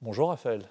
Bonjour Raphaël,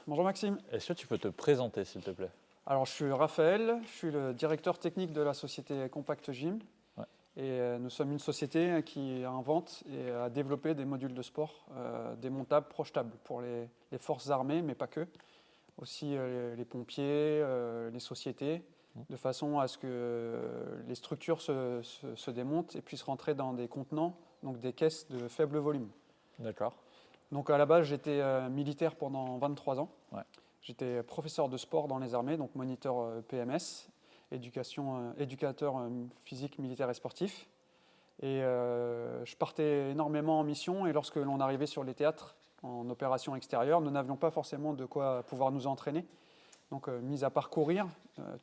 Bonjour Maxime. est-ce que tu peux te présenter s'il te plaît? Alors je suis Raphaël, je suis le directeur technique de la société Compact Gym. Ouais. Et nous sommes une société qui invente et a développé des modules de sport démontables, projetables pour les forces armées, mais pas que. Aussi les pompiers, les sociétés, de façon à ce que les structures se démontent et puissent rentrer dans des contenants, donc des caisses de faible volume. D'accord. Donc à la base, j'étais militaire pendant 23 ans. Ouais. J'étais professeur de sport dans les armées, donc moniteur PMS, éducateur physique, militaire et sportif. Et je partais énormément en mission, et lorsque l'on arrivait sur les théâtres en opération extérieure, nous n'avions pas forcément de quoi pouvoir nous entraîner. Donc mis à part courir,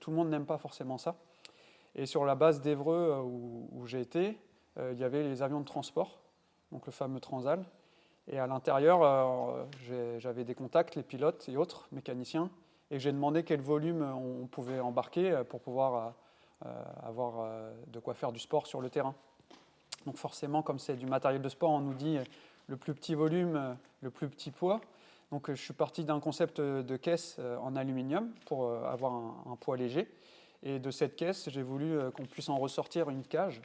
tout le monde n'aime pas forcément ça. Et sur la base d'Évreux où j'ai été, il y avait les avions de transport, donc le fameux Transal. Et à l'intérieur, j'avais des contacts, les pilotes et autres mécaniciens, et j'ai demandé quel volume on pouvait embarquer pour pouvoir avoir de quoi faire du sport sur le terrain. Donc forcément, comme c'est du matériel de sport, on nous dit le plus petit volume, le plus petit poids. Donc je suis parti d'un concept de caisse en aluminium pour avoir un poids léger. Et de cette caisse, j'ai voulu qu'on puisse en ressortir une cage,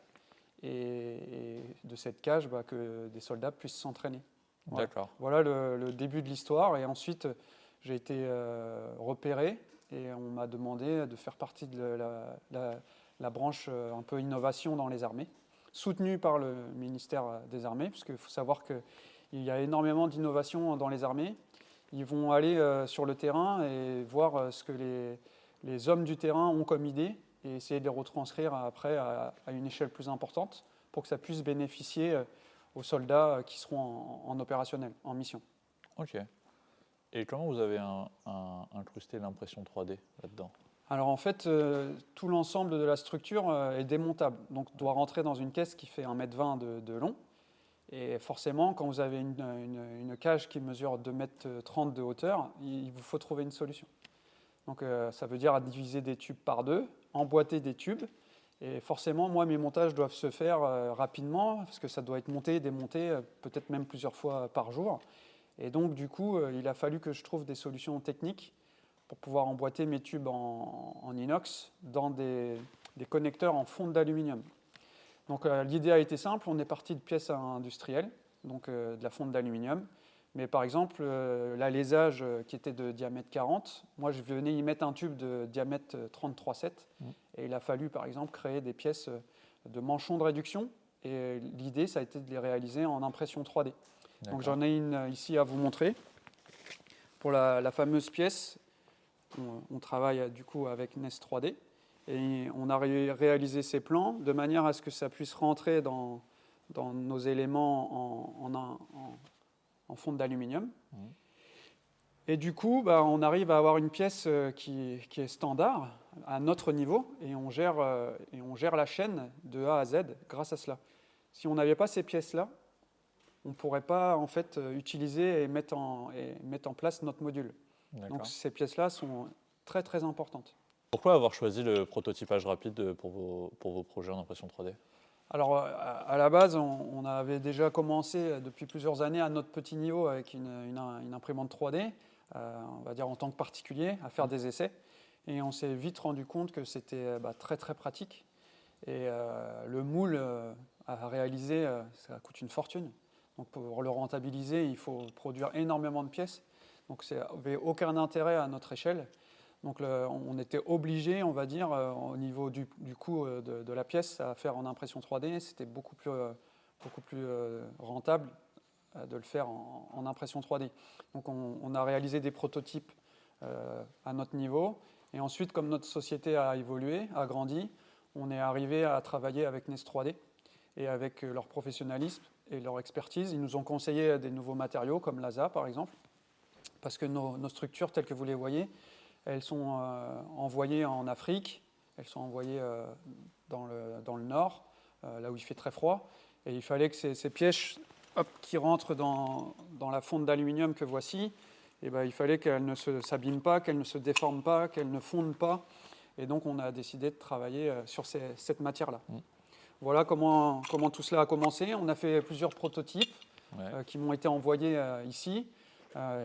et de cette cage, que des soldats puissent s'entraîner. Voilà. D'accord. Voilà le début de l'histoire. Et ensuite, j'ai été repéré et on m'a demandé de faire partie de la branche un peu innovation dans les armées, soutenue par le ministère des Armées, parce qu'il faut savoir qu'il y a énormément d'innovations dans les armées. Ils vont aller sur le terrain et voir ce que les hommes du terrain ont comme idée et essayer de les retranscrire après à une échelle plus importante pour que ça puisse bénéficier aux soldats qui seront en opérationnel, en mission. Ok. Et comment vous avez incrusté l'impression 3D là-dedans? Alors en fait, tout l'ensemble de la structure est démontable, donc doit rentrer dans une caisse qui fait 1,20 m de long. Et forcément, quand vous avez une cage qui mesure 2,30 m de hauteur, il vous faut trouver une solution. Donc ça veut dire diviser des tubes par deux, emboîter des tubes. Et forcément, moi, mes montages doivent se faire rapidement, parce que ça doit être monté, démonté, peut-être même plusieurs fois par jour. Et donc, du coup, il a fallu que je trouve des solutions techniques pour pouvoir emboîter mes tubes en inox dans des connecteurs en fonte d'aluminium. Donc l'idée a été simple, on est parti de pièces industrielles, donc de la fonte d'aluminium. Mais par exemple, l'alésage qui était de diamètre 40, moi je venais y mettre un tube de diamètre 33,7. Et il a fallu par exemple créer des pièces de manchons de réduction. Et l'idée, ça a été de les réaliser en impression 3D. Donc j'en ai une ici à vous montrer. Pour la fameuse pièce, on travaille du coup avec Nest 3D. Et on a réalisé ces plans de manière à ce que ça puisse rentrer dans nos éléments en fonte d'aluminium. Et du coup, on arrive à avoir une pièce qui est standard à notre niveau, et on gère la chaîne de A à Z grâce à cela. Si on n'avait pas ces pièces-là, on ne pourrait pas en fait utiliser et mettre en place notre module. D'accord. Donc ces pièces-là sont très très importantes. Pourquoi avoir choisi le prototypage rapide pour vos projets en impression 3D? Alors, à la base, on avait déjà commencé depuis plusieurs années à notre petit niveau avec une imprimante 3D, on va dire en tant que particulier, à faire des essais. Et on s'est vite rendu compte que c'était très très pratique. Et le moule à réaliser, ça coûte une fortune. Donc pour le rentabiliser, il faut produire énormément de pièces. Donc ça n'avait aucun intérêt à notre échelle. Donc on était obligé, on va dire, au niveau du coût de la pièce à faire en impression 3D. C'était beaucoup plus rentable de le faire en impression 3D. Donc on a réalisé des prototypes à notre niveau. Et ensuite, comme notre société a évolué, a grandi, on est arrivé à travailler avec Nest 3D. Et avec leur professionnalisme et leur expertise, ils nous ont conseillé des nouveaux matériaux comme l'ASA par exemple. Parce que nos structures, telles que vous les voyez, elles sont envoyées en Afrique, elles sont envoyées dans le nord, là où il fait très froid. Et il fallait que ces pièces qui rentrent dans la fonte d'aluminium que voici, il fallait qu'elles ne s'abîment pas, qu'elles ne se déforment pas, qu'elles ne fondent pas. Et donc on a décidé de travailler sur cette matière-là. Voilà comment tout cela a commencé. On a fait plusieurs prototypes qui m'ont été envoyés ici.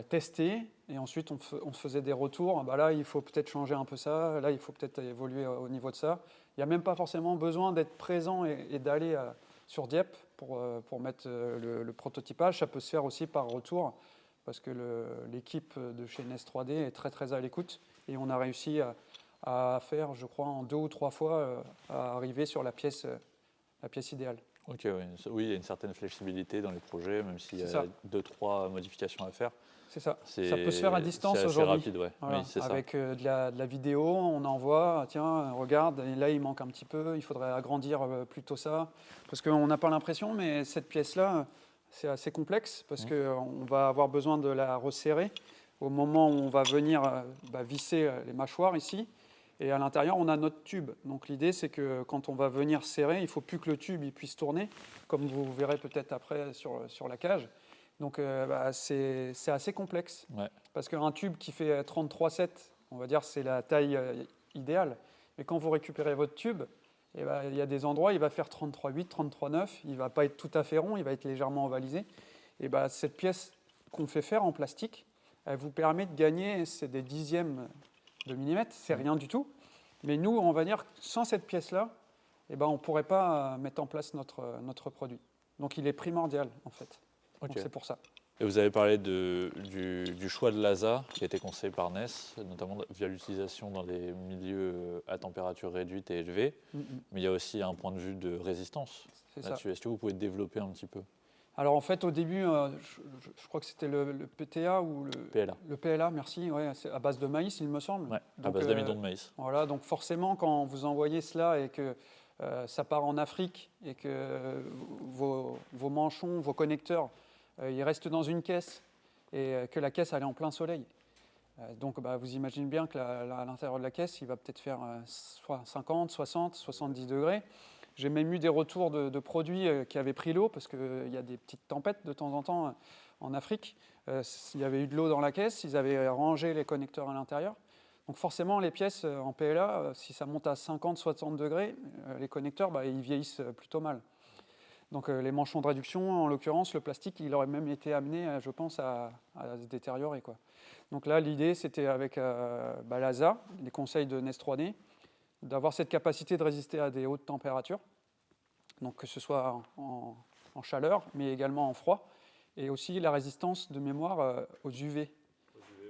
tester, et ensuite on faisait des retours. Bah là, il faut peut-être changer un peu ça, là, il faut peut-être évoluer au niveau de ça. Il n'y a même pas forcément besoin d'être présent et d'aller sur Dieppe pour mettre le prototypage. Ça peut se faire aussi par retour, parce que l'équipe de chez NES 3D est très très à l'écoute, et on a réussi à faire, je crois, en 2 ou 3 fois, à arriver sur la pièce idéale. Ok, oui, il y a une certaine flexibilité dans les projets, même s'il y C'est a ça. 2-3 modifications à faire. C'est ça. C'est Ça peut se faire à distance assez aujourd'hui. rapide, ouais. Voilà. Oui, c'est ça. Avec de la vidéo, on envoie, tiens, regarde, et là il manque un petit peu, il faudrait agrandir plutôt ça. Parce qu'on n'a pas l'impression, mais cette pièce-là, c'est assez complexe, parce qu'on va avoir besoin de la resserrer au moment où on va venir visser les mâchoires ici. Et à l'intérieur, on a notre tube. Donc l'idée, c'est que quand on va venir serrer, il ne faut plus que le tube il puisse tourner, comme vous verrez peut-être après sur la cage. Donc c'est assez complexe. Ouais. Parce qu'un tube qui fait 33,7, on va dire c'est la taille idéale. Mais quand vous récupérez votre tube, il y a des endroits, il va faire 33,8, 33,9. Il ne va pas être tout à fait rond, il va être légèrement ovalisé. Et cette pièce qu'on fait faire en plastique, elle vous permet de gagner, c'est des dixièmes de millimètre, c'est rien du tout. Mais nous, on va dire, sans cette pièce-là, on ne pourrait pas mettre en place notre produit. Donc il est primordial, en fait. Ok. Donc c'est pour ça. Et vous avez parlé du choix de l'ASA qui a été conseillé par NES, notamment via l'utilisation dans les milieux à température réduite et élevée. Mais il y a aussi un point de vue de résistance là-dessus. Est-ce que vous pouvez développer un petit peu? Alors en fait, au début, je crois que c'était le PTA ou PLA. Le PLA, merci, ouais, c'est à base de maïs, il me semble. Ouais, à Donc, base d'amidon de maïs. Voilà, donc forcément, quand vous envoyez cela et que ça part en Afrique et que vos manchons, vos connecteurs, ils restent dans une caisse et que la caisse elle est en plein soleil. Donc vous imaginez bien que à l'intérieur de la caisse, il va peut-être faire soit 50, 60, 70 degrés. J'ai même eu des retours de produits qui avaient pris l'eau, parce qu'il y a des petites tempêtes de temps en temps en Afrique. Il y avait eu de l'eau dans la caisse, ils avaient rangé les connecteurs à l'intérieur. Donc forcément, les pièces en PLA, si ça monte à 50, 60 degrés, les connecteurs, ils vieillissent plutôt mal. Donc les manchons de réduction, en l'occurrence, le plastique, il aurait même été amené, je pense, à se détériorer, quoi. Donc là, l'idée, c'était avec l'ASA, les conseils de NES 3D, d'avoir cette capacité de résister à des hautes températures, donc que ce soit en chaleur, mais également en froid, et aussi la résistance de mémoire aux UV.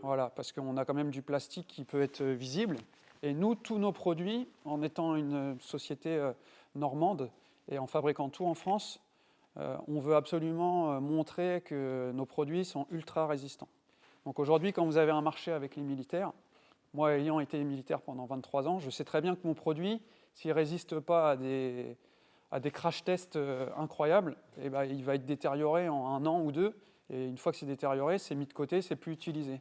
Voilà, parce qu'on a quand même du plastique qui peut être visible, et nous, tous nos produits, en étant une société normande et en fabriquant tout en France, on veut absolument montrer que nos produits sont ultra résistants. Donc aujourd'hui, quand vous avez un marché avec les militaires, moi ayant été militaire pendant 23 ans, je sais très bien que mon produit, s'il ne résiste pas à des crash tests incroyables, il va être détérioré en 1 an ou 2, et une fois que c'est détérioré, c'est mis de côté, c'est plus utilisé.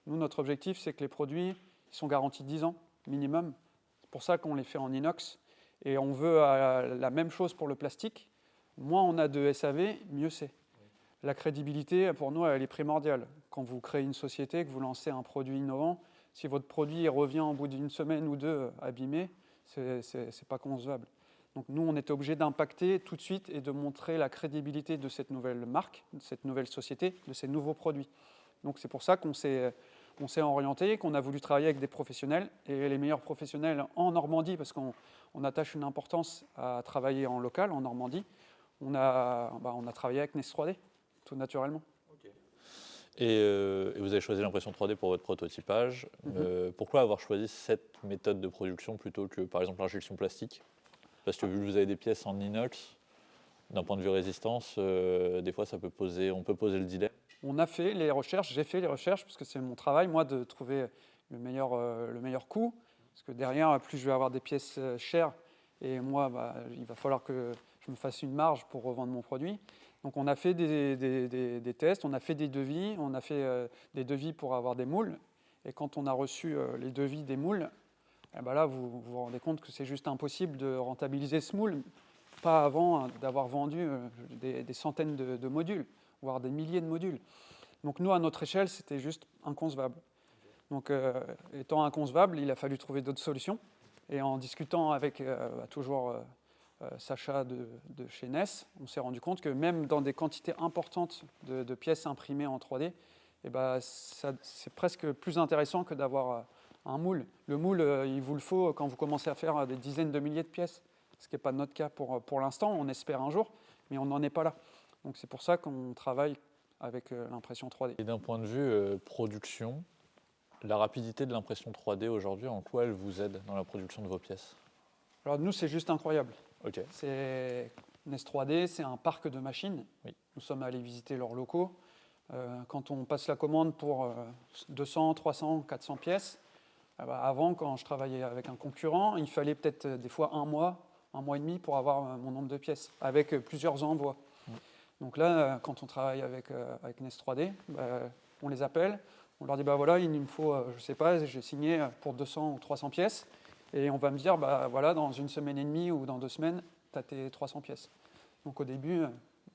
Nous, notre objectif, c'est que les produits ils sont garantis 10 ans minimum. C'est pour ça qu'on les fait en inox. Et on veut la même chose pour le plastique. Moins on a de SAV, mieux c'est. La crédibilité, pour nous, elle est primordiale. Quand vous créez une société, que vous lancez un produit innovant, si votre produit revient au bout d'une semaine ou 2 abîmé, c'est pas concevable. Donc nous, on était obligé d'impacter tout de suite et de montrer la crédibilité de cette nouvelle marque, de cette nouvelle société, de ces nouveaux produits. Donc c'est pour ça qu'on s'est orienté, qu'on a voulu travailler avec des professionnels, et les meilleurs professionnels en Normandie, parce qu'on attache une importance à travailler en local, en Normandie. On a travaillé avec NES 3D, tout naturellement. Okay. Et vous avez choisi l'impression 3D pour votre prototypage. Pourquoi avoir choisi cette méthode de production plutôt que, par exemple, l'injection plastique? Parce que vu que vous avez des pièces en inox, d'un point de vue résistance, des fois on peut poser le dilemme. On a fait les recherches, j'ai fait les recherches, parce que c'est mon travail, moi, de trouver le meilleur coût. Parce que derrière, plus je vais avoir des pièces chères, et moi, il va falloir que je me fasse une marge pour revendre mon produit. Donc on a fait des tests, on a fait des devis, on a fait des devis pour avoir des moules. Et quand on a reçu les devis des moules, là, vous vous rendez compte que c'est juste impossible de rentabiliser ce moule, pas avant d'avoir vendu des centaines de modules, voire des milliers de modules. Donc nous, à notre échelle, c'était juste inconcevable. Donc étant inconcevable, il a fallu trouver d'autres solutions. Et en discutant avec toujours Sacha de chez NES, on s'est rendu compte que même dans des quantités importantes de pièces imprimées en 3D, et c'est presque plus intéressant que d'avoir un moule. Le moule, il vous le faut quand vous commencez à faire des dizaines de milliers de pièces, ce qui n'est pas notre cas pour l'instant. On espère un jour, mais on n'en est pas là. Donc c'est pour ça qu'on travaille avec l'impression 3D. Et d'un point de vue production, la rapidité de l'impression 3D aujourd'hui, en quoi elle vous aide dans la production de vos pièces? Alors nous, c'est juste incroyable. Ok. Nest 3D, c'est un parc de machines. Oui. Nous sommes allés visiter leurs locaux. Quand on passe la commande pour 200, 300, 400 pièces, avant, quand je travaillais avec un concurrent, il fallait peut-être des fois un mois et demi pour avoir mon nombre de pièces, avec plusieurs envois. Donc là, quand on travaille avec Nest 3D, on les appelle, on leur dit voilà, il me faut, je ne sais pas, j'ai signé pour 200 ou 300 pièces, et on va me dire voilà, dans une semaine et demie ou dans 2 semaines, tu as tes 300 pièces. Donc au début,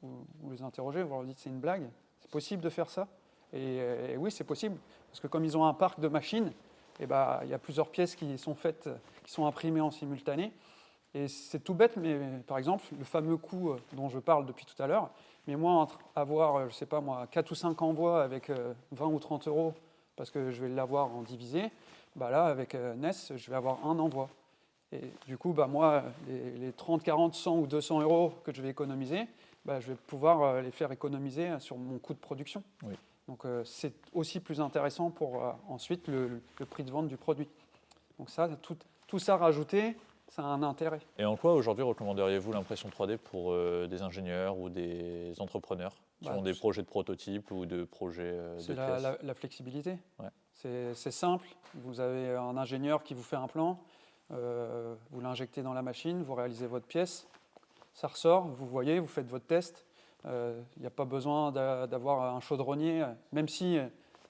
vous les interrogez, vous leur dites c'est une blague, c'est possible de faire ça? Et oui, c'est possible, parce que comme ils ont un parc de machines, il y a plusieurs pièces qui sont faites, qui sont imprimées en simultané. Et c'est tout bête, mais par exemple, le fameux coût dont je parle depuis tout à l'heure, mais moi, entre avoir, je ne sais pas moi, 4 ou 5 envois avec 20 ou 30 euros, parce que je vais l'avoir en divisé, là, avec NES, je vais avoir un envoi. Et du coup, moi, les 30, 40, 100 ou 200 euros que je vais économiser, je vais pouvoir les faire économiser sur mon coût de production. Oui. Donc c'est aussi plus intéressant pour ensuite le prix de vente du produit. Donc ça, tout ça rajouté, ça a un intérêt. Et en quoi aujourd'hui recommanderiez-vous l'impression 3D pour des ingénieurs ou des entrepreneurs qui ont des projets de prototypes ou de projets de C'est pièces? la flexibilité. Ouais. C'est simple. Vous avez un ingénieur qui vous fait un plan, vous l'injectez dans la machine, vous réalisez votre pièce, ça ressort, vous voyez, vous faites votre test. Il n'y a pas besoin d'avoir un chaudronnier, même si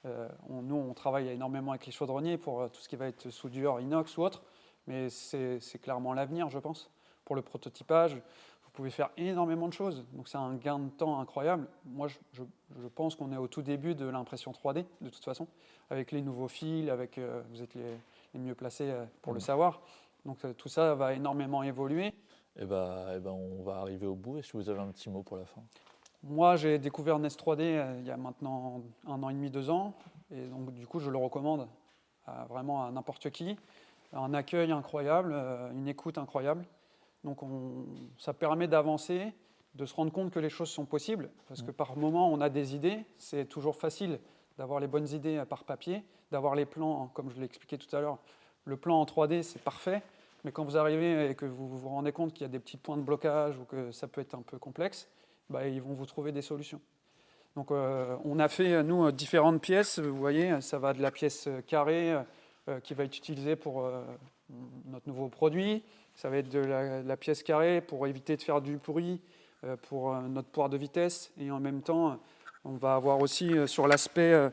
nous, on travaille énormément avec les chaudronniers pour tout ce qui va être soudure, inox ou autre, mais c'est clairement l'avenir, je pense. Pour le prototypage, vous pouvez faire énormément de choses, donc c'est un gain de temps incroyable. Moi, je pense qu'on est au tout début de l'impression 3D, de toute façon, avec les nouveaux fils, vous êtes les mieux placés pour le savoir. Donc tout ça va énormément évoluer. On va arriver au bout. Est-ce que vous avez un petit mot pour la fin? Moi, j'ai découvert Nest 3D il y a maintenant 1 an et demi, 2 ans. Et donc, du coup, je le recommande vraiment à n'importe qui. Un accueil incroyable, une écoute incroyable. Donc, ça permet d'avancer, de se rendre compte que les choses sont possibles. Parce que par moment, on a des idées. C'est toujours facile d'avoir les bonnes idées par papier, d'avoir les plans, comme je l'ai expliqué tout à l'heure. Le plan en 3D, c'est parfait. Mais quand vous arrivez et que vous vous rendez compte qu'il y a des petits points de blocage ou que ça peut être un peu complexe, ils vont vous trouver des solutions. Donc on a fait, nous, différentes pièces. Vous voyez, ça va de la pièce carrée qui va être utilisée pour notre nouveau produit. Ça va être de la pièce carrée pour éviter de faire du bruit pour notre poire de vitesse. Et en même temps, on va avoir aussi sur l'aspect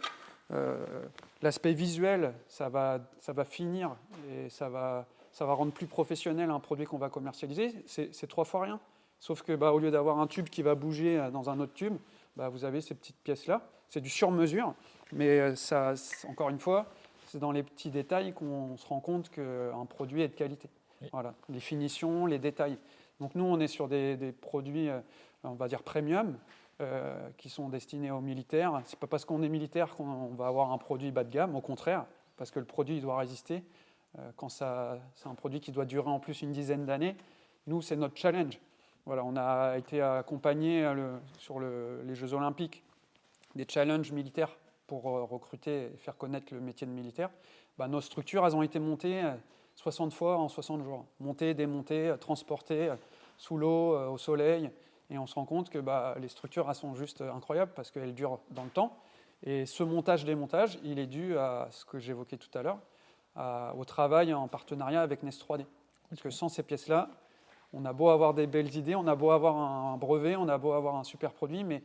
visuel, ça va finir et ça va rendre plus professionnel un produit qu'on va commercialiser. C'est 3 fois rien. Sauf que au lieu d'avoir un tube qui va bouger dans un autre tube, vous avez ces petites pièces-là. C'est du sur-mesure, mais ça, encore une fois, c'est dans les petits détails qu'on se rend compte qu'un produit est de qualité. Oui. Voilà, les finitions, les détails. Donc nous, on est sur des produits, on va dire premium, qui sont destinés aux militaires. C'est pas parce qu'on est militaire qu'on va avoir un produit bas de gamme, au contraire, parce que le produit doit résister. Quand c'est un produit qui doit durer en plus une dizaine d'années, nous, c'est notre challenge. Voilà, on a été accompagné sur les Jeux Olympiques des challenges militaires pour recruter et faire connaître le métier de militaire. Nos structures, elles ont été montées 60 fois en 60 jours. Montées, démontées, transportées sous l'eau, au soleil. Et on se rend compte que les structures, elles sont juste incroyables parce qu'elles durent dans le temps. Et ce montage-démontage, il est dû à ce que j'évoquais tout à l'heure, au travail en partenariat avec Nest 3D. Parce que sans ces pièces-là, on a beau avoir des belles idées, on a beau avoir un brevet, on a beau avoir un super produit, mais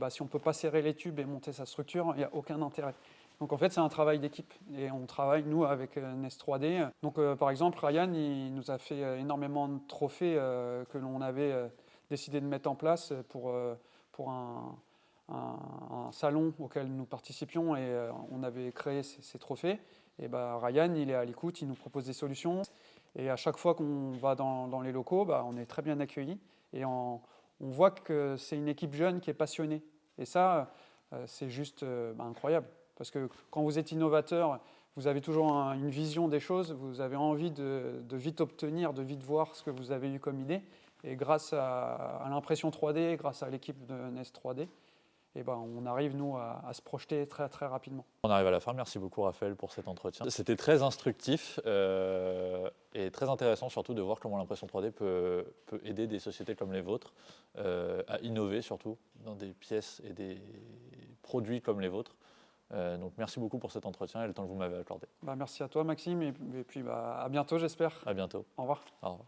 si on ne peut pas serrer les tubes et monter sa structure, il n'y a aucun intérêt. Donc en fait, c'est un travail d'équipe. Et on travaille, nous, avec Nest 3D. Donc par exemple, Ryan, il nous a fait énormément de trophées que l'on avait décidé de mettre en place pour un salon auquel nous participions et on avait créé ces trophées. Et Ryan, il est à l'écoute, il nous propose des solutions. Et à chaque fois qu'on va dans les locaux, on est très bien accueillis. Et on voit que c'est une équipe jeune qui est passionnée. Et ça, c'est juste incroyable. Parce que quand vous êtes innovateur, vous avez toujours une vision des choses, vous avez envie de vite obtenir, de vite voir ce que vous avez eu comme idée. Et grâce à l'impression 3D, grâce à l'équipe de Nest 3D, on arrive, nous, à se projeter très, très rapidement. On arrive à la fin. Merci beaucoup, Raphaël, pour cet entretien. C'était très instructif et très intéressant, surtout, de voir comment l'impression 3D peut aider des sociétés comme les vôtres à innover, surtout, dans des pièces et des produits comme les vôtres. Donc, merci beaucoup pour cet entretien et le temps que vous m'avez accordé. Merci à toi, Maxime, et puis à bientôt, j'espère. À bientôt. Au revoir. Au revoir.